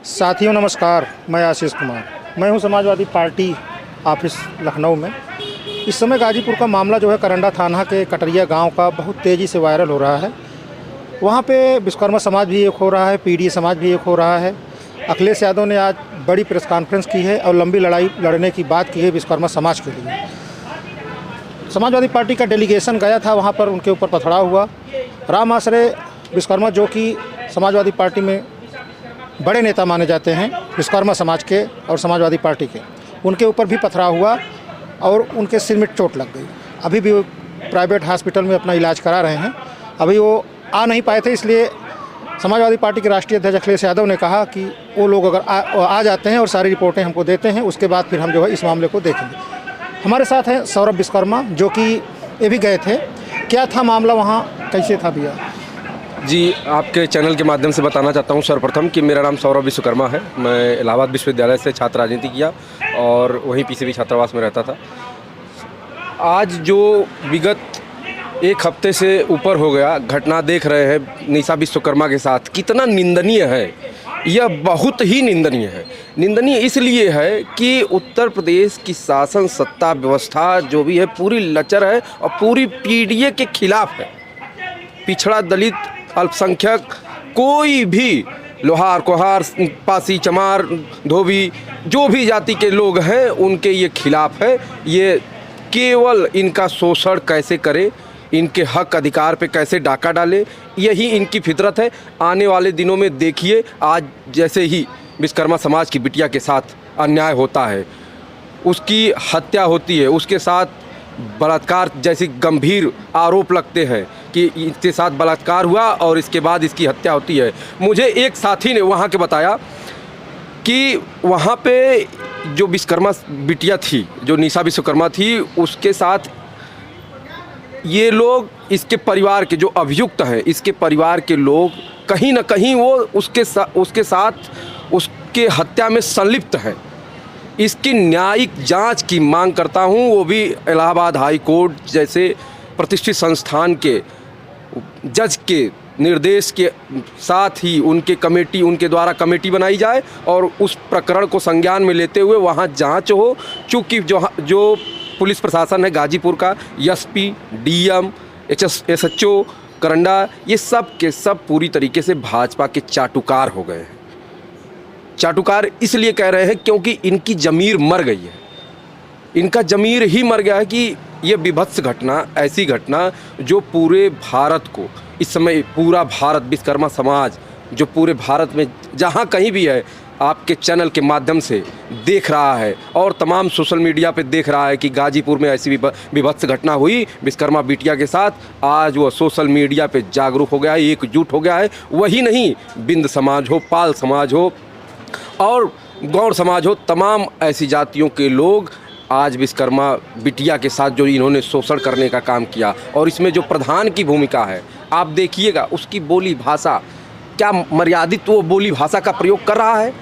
साथियों नमस्कार, मैं आशीष कुमार। मैं हूं समाजवादी पार्टी ऑफिस लखनऊ में। इस समय गाजीपुर का मामला जो है करंडा थाना के कटरिया गांव का बहुत तेज़ी से वायरल हो रहा है। वहां पे विश्वकर्मा समाज भी एक हो रहा है, पीडीए समाज भी एक हो रहा है। अखिलेश यादव ने आज बड़ी प्रेस कॉन्फ्रेंस की है और लंबी लड़ाई लड़ने की बात की है विश्वकर्मा समाज के लिए। समाजवादी पार्टी का डेलीगेशन गया था, वहाँ पर उनके ऊपर पथराव हुआ। राम आश्रय विश्वकर्मा जो कि समाजवादी पार्टी में बड़े नेता माने जाते हैं विश्वकर्मा समाज के और समाजवादी पार्टी के, उनके ऊपर भी पथराव हुआ और उनके सिर में चोट लग गई। अभी भी वो प्राइवेट हॉस्पिटल में अपना इलाज करा रहे हैं। अभी वो आ नहीं पाए थे, इसलिए समाजवादी पार्टी के राष्ट्रीय अध्यक्ष अखिलेश यादव ने कहा कि वो लोग अगर आ जाते हैं और सारी रिपोर्टें हमको देते हैं, उसके बाद फिर हम जो है इस मामले को देखेंगे। हमारे साथ हैं सौरभ विश्वकर्मा जो कि ये भी गए थे। क्या था मामला वहाँ, कैसे था भैया? जी, आपके चैनल के माध्यम से बताना चाहता हूं सर्वप्रथम कि मेरा नाम सौरभ विश्वकर्मा है। मैं इलाहाबाद विश्वविद्यालय से छात्र राजनीति किया और वहीं पीसीबी छात्रावास में रहता था। आज जो विगत एक हफ्ते से ऊपर हो गया घटना देख रहे हैं निशा विश्वकर्मा के साथ, कितना निंदनीय है। यह बहुत ही निंदनीय है। निंदनीय इसलिए है कि उत्तर प्रदेश की शासन सत्ता व्यवस्था जो भी है पूरी लचर है और पूरी पीडीए के खिलाफ है। पिछड़ा, दलित, अल्पसंख्यक, कोई भी लोहार, कोहार, पासी, चमार, धोबी, जो भी जाति के लोग हैं उनके ये खिलाफ है। ये केवल इनका शोषण कैसे करे, इनके हक अधिकार पे कैसे डाका डाले, यही इनकी फितरत है। आने वाले दिनों में देखिए, आज जैसे ही विश्वकर्मा समाज की बिटिया के साथ अन्याय होता है, उसकी हत्या होती है, उसके साथ बलात्कार जैसे गंभीर आरोप लगते हैं कि इसके साथ बलात्कार हुआ और इसके बाद इसकी हत्या होती है। मुझे एक साथी ने वहाँ के बताया कि वहाँ पे जो विश्वकर्मा बिटिया थी, जो निशा विश्वकर्मा थी, उसके साथ ये लोग, इसके परिवार के जो अभियुक्त हैं, इसके परिवार के लोग कहीं ना कहीं वो उसके साथ उसके हत्या में संलिप्त हैं। इसकी न्यायिक जांच की मांग करता हूं, वो भी इलाहाबाद हाई कोर्ट जैसे प्रतिष्ठित संस्थान के जज के निर्देश के साथ ही उनके द्वारा कमेटी बनाई जाए और उस प्रकरण को संज्ञान में लेते हुए वहां जांच हो। चूँकि जो पुलिस प्रशासन है गाजीपुर का, एसपी, डीएम, एसएचओ, करंडा, ये सब के सब पूरी तरीके से भाजपा के चाटुकार हो गए हैं। चाटुकार इसलिए कह रहे हैं क्योंकि इनकी ज़मीर मर गई है। इनका ज़मीर ही मर गया है कि ये विभत्स घटना, ऐसी घटना जो पूरे भारत को, इस समय पूरा भारत विश्वकर्मा समाज जो पूरे भारत में जहाँ कहीं भी है, आपके चैनल के माध्यम से देख रहा है और तमाम सोशल मीडिया पे देख रहा है कि गाजीपुर में ऐसी विभत्स घटना हुई विश्वकर्मा बिटिया के साथ। आज वो सोशल मीडिया पे जागरूक हो गया है, एकजुट हो गया है। वही नहीं, बिंद समाज हो, पाल समाज हो और गौड़ समाज हो, तमाम ऐसी जातियों के लोग आज विश्वकर्मा बिटिया के साथ जो इन्होंने शोषण करने का काम किया। और इसमें जो प्रधान की भूमिका है, आप देखिएगा उसकी बोली भाषा, क्या मर्यादित वो बोली भाषा का प्रयोग कर रहा है।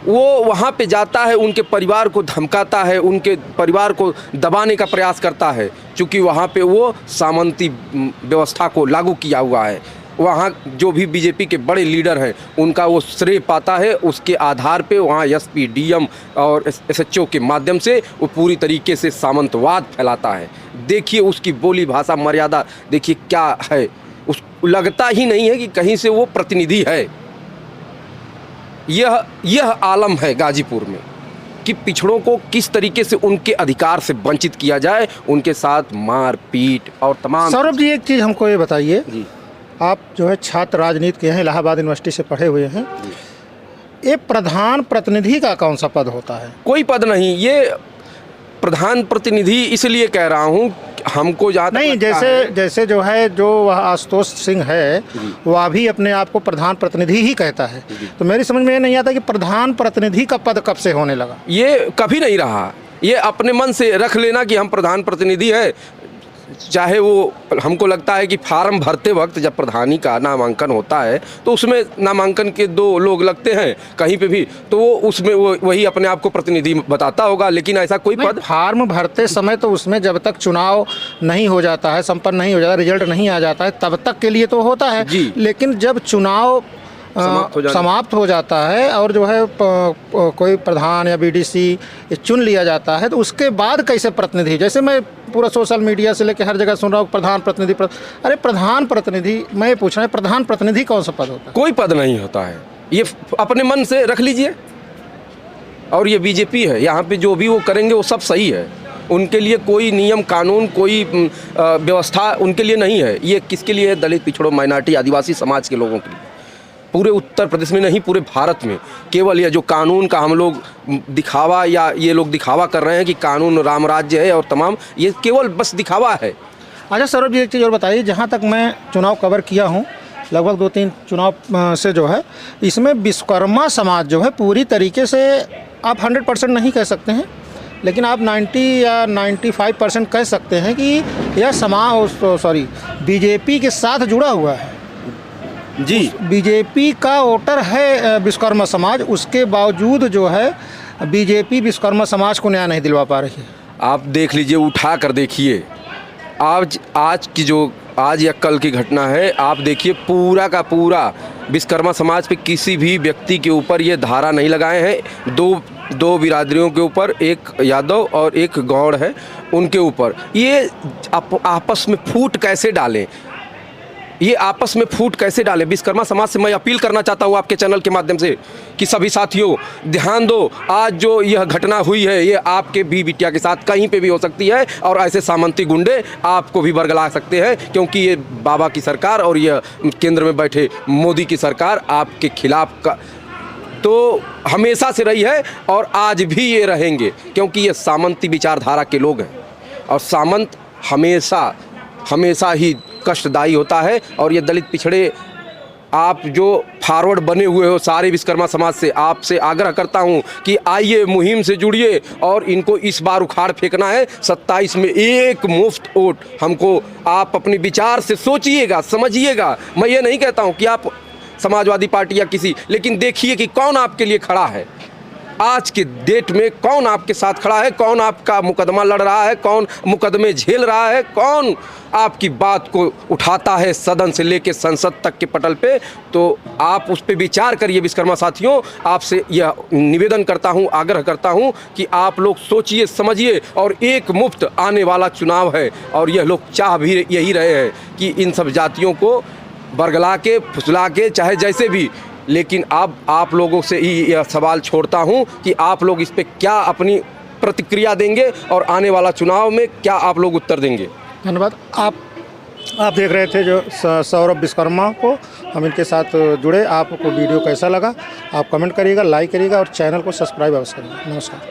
वो वहाँ पे जाता है, उनके परिवार को धमकाता है, उनके परिवार को दबाने का प्रयास करता है। चूँकि वहाँ पे वो सामंती व्यवस्था को लागू किया हुआ है। वहाँ जो भी बीजेपी के बड़े लीडर हैं उनका वो श्रेय पाता है। उसके आधार पे वहाँ एसपी, डीएम और एसएचओ के माध्यम से वो पूरी तरीके से सामंतवाद फैलाता है। देखिए उसकी बोली भाषा, मर्यादा देखिए क्या है। लगता ही नहीं है कि कहीं से वो प्रतिनिधि है। यह आलम है गाजीपुर में कि पिछड़ों को किस तरीके से उनके अधिकार से वंचित किया जाए, उनके साथ मार पीट और तमाम। सौरभ जी, एक चीज़ हमको ये बताइए, आप जो है छात्र राजनीति के हैं, इलाहाबाद यूनिवर्सिटी से पढ़े हुए हैं, ये प्रधान प्रतिनिधि का कौन सा पद होता है? कोई पद नहीं, ये प्रधान प्रतिनिधि इसलिए कह रहा हूँ, हमको ज़्यादा नहीं, जैसे जो है, जो वह आशुतोष सिंह है वह भी अपने आप को प्रधान प्रतिनिधि ही कहता है। तो मेरी समझ में ये नहीं आता कि प्रधान प्रतिनिधि का पद कब से होने लगा। ये कभी नहीं रहा। ये अपने मन से रख लेना कि हम प्रधान प्रतिनिधि है। चाहे वो, हमको लगता है कि फार्म भरते वक्त जब प्रधानी का नामांकन होता है तो उसमें नामांकन के 2 लोग लगते हैं कहीं पे भी, तो वो उसमें वही अपने आप को प्रतिनिधि बताता होगा। लेकिन ऐसा कोई पद, फार्म भरते समय तो उसमें जब तक चुनाव नहीं हो जाता है, संपन्न नहीं हो जाता, रिजल्ट नहीं आ जाता है, तब तक के लिए तो होता है। लेकिन जब चुनाव समाप्त हो जाता है और जो है कोई प्रधान या बीडीसी चुन लिया जाता है, तो उसके बाद कैसे प्रतिनिधि, जैसे मैं पूरा सोशल मीडिया से लेकर हर जगह सुन रहा हूँ प्रधान प्रतिनिधि अरे प्रधान प्रतिनिधि, मैं पूछ रहा हूँ प्रधान प्रतिनिधि कौन सा पद होता है? कोई पद नहीं होता है, ये अपने मन से रख लीजिए। और ये बीजेपी है, यहाँ पे जो भी वो करेंगे वो सब सही है, उनके लिए कोई नियम कानून कोई व्यवस्था उनके लिए नहीं है। ये किसके लिए है? दलित, पिछड़ों, माइनॉरिटी, आदिवासी समाज के लोगों के लिए। पूरे उत्तर प्रदेश में नहीं, पूरे भारत में केवल ये जो कानून का हम लोग दिखावा या ये लोग दिखावा कर रहे हैं कि कानून राम राज्य है और तमाम, ये केवल बस दिखावा है। अच्छा सौरभ जी, एक चीज़ और बताइए, जहाँ तक मैं चुनाव कवर किया हूँ, लगभग 2-3 चुनाव से जो है, इसमें विश्वकर्मा समाज जो है पूरी तरीके से आप 100% नहीं कह सकते हैं, लेकिन आप 90 या 95% कह सकते हैं कि यह बीजेपी के साथ जुड़ा हुआ है जी। बीजेपी का वोटर है विश्वकर्मा समाज, उसके बावजूद जो है बीजेपी विश्वकर्मा समाज को न्याय नहीं दिलवा पा रही है। आप देख लीजिए, उठा कर देखिए, आज या कल की घटना है, आप देखिए पूरा का पूरा विश्वकर्मा समाज पे किसी भी व्यक्ति के ऊपर ये धारा नहीं लगाए हैं। दो बिरादरियों के ऊपर, एक यादव और एक गौड़ है, उनके ऊपर ये आपस में फूट कैसे डालें, विश्वकर्मा समाज से मैं अपील करना चाहता हूँ आपके चैनल के माध्यम से कि सभी साथियों ध्यान दो, आज जो यह घटना हुई है ये आपके भी बिटिया के साथ कहीं पे भी हो सकती है और ऐसे सामंती गुंडे आपको भी बरगला सकते हैं, क्योंकि ये बाबा की सरकार और यह केंद्र में बैठे मोदी की सरकार आपके खिलाफ का तो हमेशा से रही है और आज भी ये रहेंगे, क्योंकि ये सामंती विचारधारा के लोग हैं और सामंत हमेशा ही कष्टदायी होता है। और ये दलित पिछड़े, आप जो फॉरवर्ड बने हुए हो सारे विश्वकर्मा समाज से, आपसे आग्रह करता हूं कि आइए मुहिम से जुड़िए और इनको इस बार उखाड़ फेंकना है। 27 में एक मुफ्त वोट हमको, आप अपने विचार से सोचिएगा, समझिएगा। मैं ये नहीं कहता हूं कि आप समाजवादी पार्टी या किसी, लेकिन देखिए कि कौन आपके लिए खड़ा है, आज के डेट में कौन आपके साथ खड़ा है, कौन आपका मुकदमा लड़ रहा है, कौन मुकदमे झेल रहा है, कौन आपकी बात को उठाता है सदन से लेके संसद तक के पटल पे। तो आप उस पर विचार करिए विश्वकर्मा साथियों। आपसे यह निवेदन करता हूं, आग्रह करता हूं कि आप लोग सोचिए, समझिए। और एक मुफ्त आने वाला चुनाव है और यह लोग चाह भी यही रहे हैं कि इन सब जातियों को बरगला के, फुसला के, चाहे जैसे भी, लेकिन अब आप लोगों से ही यह सवाल छोड़ता हूं कि आप लोग इस पे क्या अपनी प्रतिक्रिया देंगे और आने वाला चुनाव में क्या आप लोग उत्तर देंगे। धन्यवाद। आप देख रहे थे जो सौरभ विश्वकर्मा को, हम इनके साथ जुड़े। आपको वीडियो कैसा लगा आप कमेंट करिएगा, लाइक करिएगा और चैनल को सब्सक्राइब अवश्य करिएगा। नमस्कार।